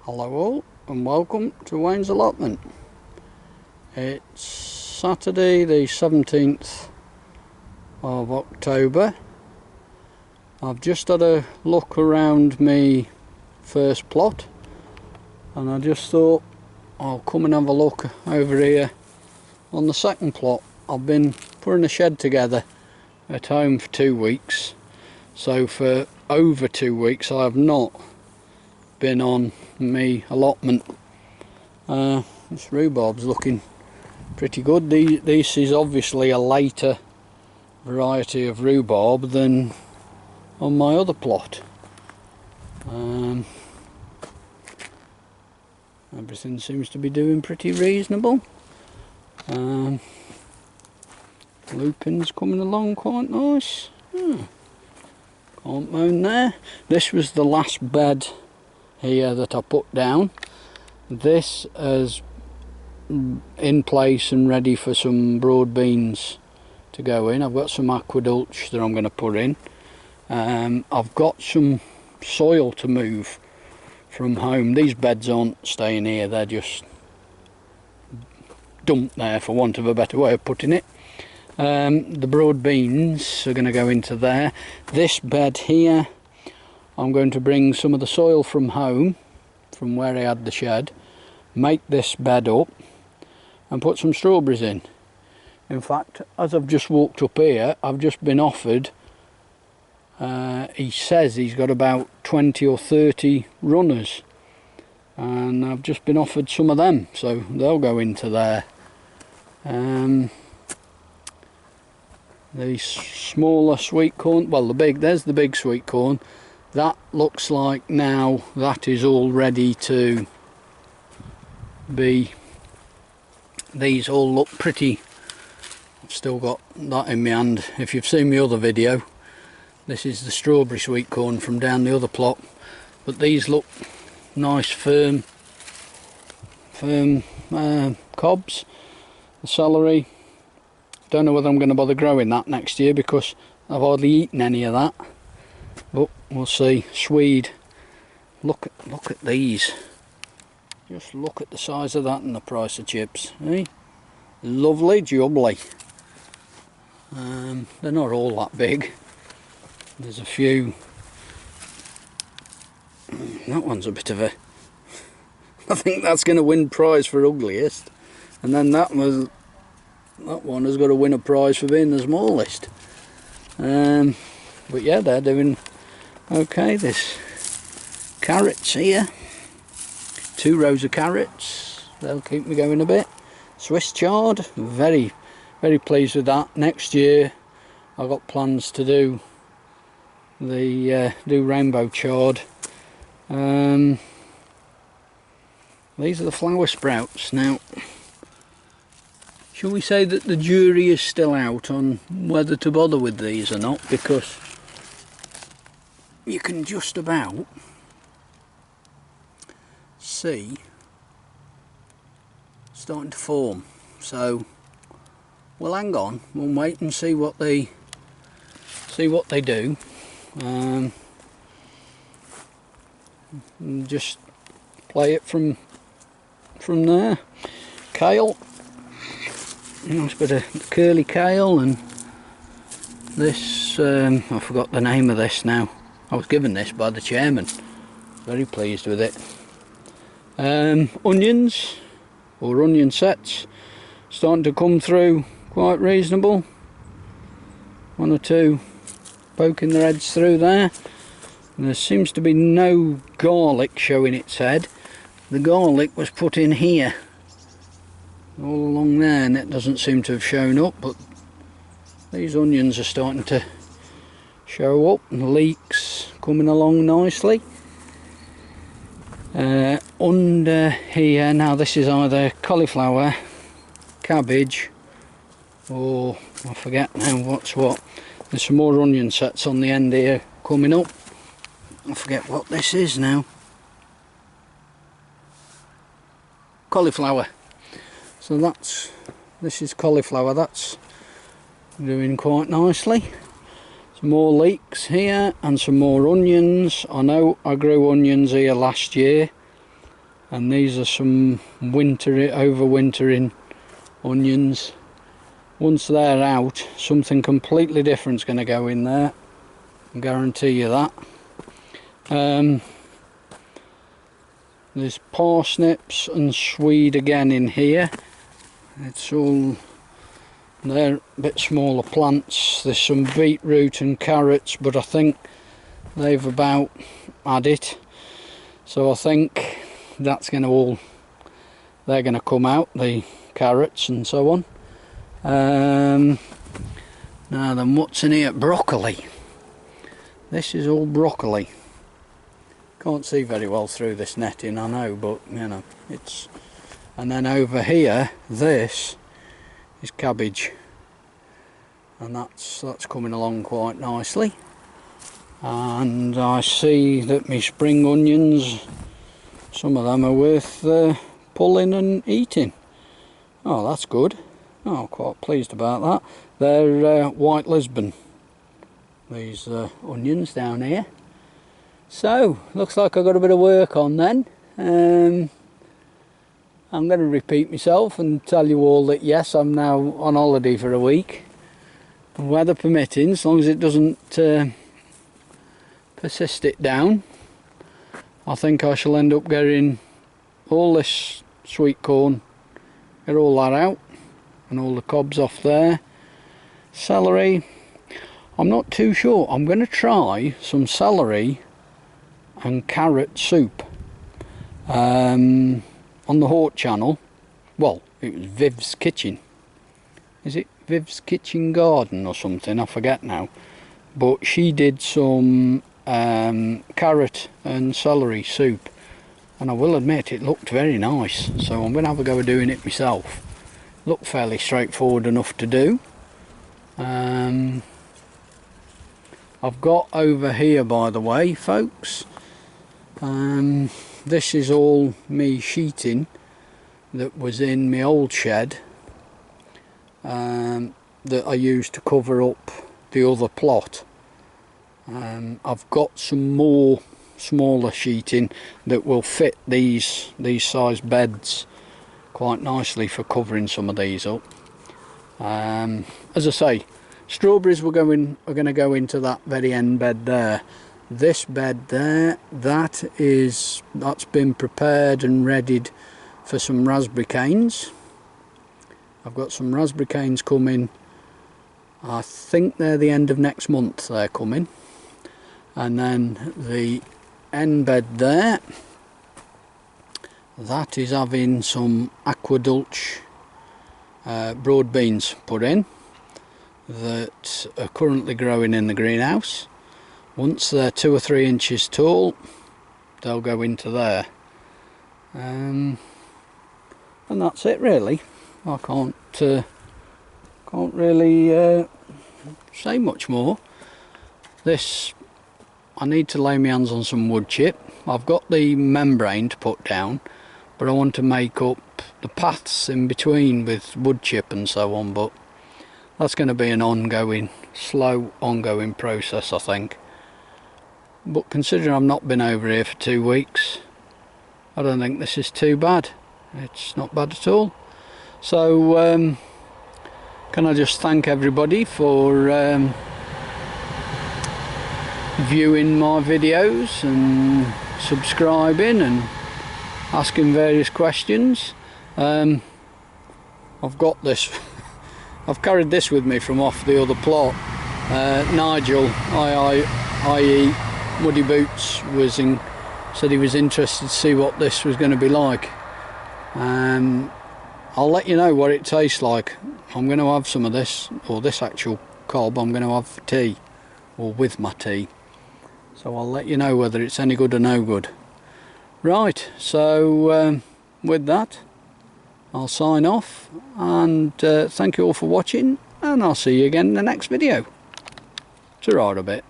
Hello all and welcome to Wayne's Allotment. It's Saturday the 17th of October. I've just had a look around me first plot and I just thought I'll come and have a look over here on the second plot. I've been putting a shed together at home for 2 weeks, so for over 2 weeks I have not been on me allotment. This rhubarb's looking pretty good. This is obviously a later variety of rhubarb than on my other plot. Everything seems to be doing pretty reasonable. Lupin's coming along quite nice. Can't moan there. This was the last bed here that I put down. This is in place and ready for some broad beans to go in. I've got some aquadulch that I'm going to put in. I've got some soil to move from home. These beds aren't staying here, they're just dumped there for want of a better way of putting it. The broad beans are going to go into there. This bed here, I'm going to bring some of the soil from home, from where I had the shed, make this bed up and put some strawberries in. In fact, as I've just walked up here, I've just been offered, he says he's got about 20 or 30 runners, and I've just been offered some of them, so they'll go into there. The smaller sweet corn, well, there's the big sweet corn. That looks like now that is all ready to be, these all look pretty. I've still got that in my hand. If you've seen my other video, this is the strawberry sweet corn from down the other plot, but these look nice firm cobs. The celery, don't know whether I'm going to bother growing that next year because I've hardly eaten any of that, but we'll see. Swede, look at these, just look at the size of that and the price of chips, eh? Lovely jubbly. They're not all that big, there's a few. That one's a bit of a, I think that's going to win prize for ugliest, and then that one has got to win a prize for being the smallest. But yeah, they're doing okay. There's carrots here, 2 rows of carrots, they'll keep me going a bit. Swiss chard, very pleased with that. Next year I've got plans to do the do rainbow chard. These are the flower sprouts. Now, shall we say that the jury is still out on whether to bother with these or not, because you can just about see starting to form. So we'll hang on, we'll wait and see what they do. And just play it from there. Kale, nice bit of curly kale, and this I forgot the name of this now. I was given this by the chairman, very pleased with it. Onions, or onion sets, starting to come through quite reasonable. 1 or 2 poking their heads through there. And there seems to be no garlic showing its head. The garlic was put in here all along there and it doesn't seem to have shown up, but these onions are starting to show up, and the leeks coming along nicely. Under here now, this is either cauliflower, cabbage, or I forget now what's what. There's some more onion sets on the end here coming up. I forget what this is now. Cauliflower. So this is cauliflower, that's doing quite nicely. Some more leeks here and some more onions. I know I grew onions here last year. and these are some overwintering onions. Once they're out, something completely different is going to go in there, I guarantee you that. There's parsnips and swede again in here. It's all, they're a bit smaller plants. There's some beetroot and carrots, but I think they've about had it. So I think that's going to all, they're going to come out, the carrots and so on. Now then, what's in here? Broccoli. This is all broccoli. Can't see very well through this netting, I know, but you know, it's... And then over here, this is cabbage, and that's coming along quite nicely. And I see that my spring onions, some of them are worth pulling and eating. Oh, that's good. Oh, I'm quite pleased about that. They're white Lisbon, these onions down here. So, looks like I've got a bit of work on then. I'm going to repeat myself and tell you all that yes, I'm now on holiday for a week. Weather permitting, as long as it doesn't persist it down. I think I shall end up getting all this sweet corn, get all that out, and all the cobs off there. Celery, I'm not too sure. I'm going to try some celery and carrot soup on the Hort channel. Well, it was Viv's Kitchen. Is it Viv's Kitchen Garden or something? I forget now. But she did some carrot and celery soup, and I will admit it looked very nice, so I'm going to have a go at doing it myself. Looked fairly straightforward enough to do. I've got over here, by the way, folks, this is all me sheeting that was in my old shed that I used to cover up the other plot. I've got some more smaller sheeting that will fit these size beds quite nicely for covering some of these up. As I say, strawberries are going to go into that very end bed there. This bed there, that's been prepared and readied for some raspberry canes. I've got some raspberry canes coming. I think they're the end of next month they're coming. And then the end bed there, that is having some aquadulch broad beans put in that are currently growing in the greenhouse. Once they're 2 or 3 inches tall, they'll go into there. And that's it really. I can't really say much more. This, I need to lay my hands on some wood chip. I've got the membrane to put down, but I want to make up the paths in between with wood chip and so on, but that's going to be an ongoing, slow ongoing process, I think. But considering I've not been over here for 2 weeks, I don't think this is too bad. It's not bad at all. So can I just thank everybody for viewing my videos and subscribing and asking various questions. I've got this I've carried this with me from off the other plot. Nigel, i.e. Muddy Boots, said he was interested to see what this was going to be like. I'll let you know what it tastes like. I'm going to have some of this, or this actual cob I'm going to have for tea, or with my tea. So I'll let you know whether it's any good or no good. Right, so with that, I'll sign off, and thank you all for watching, and I'll see you again in the next video. Ta-ra a bit.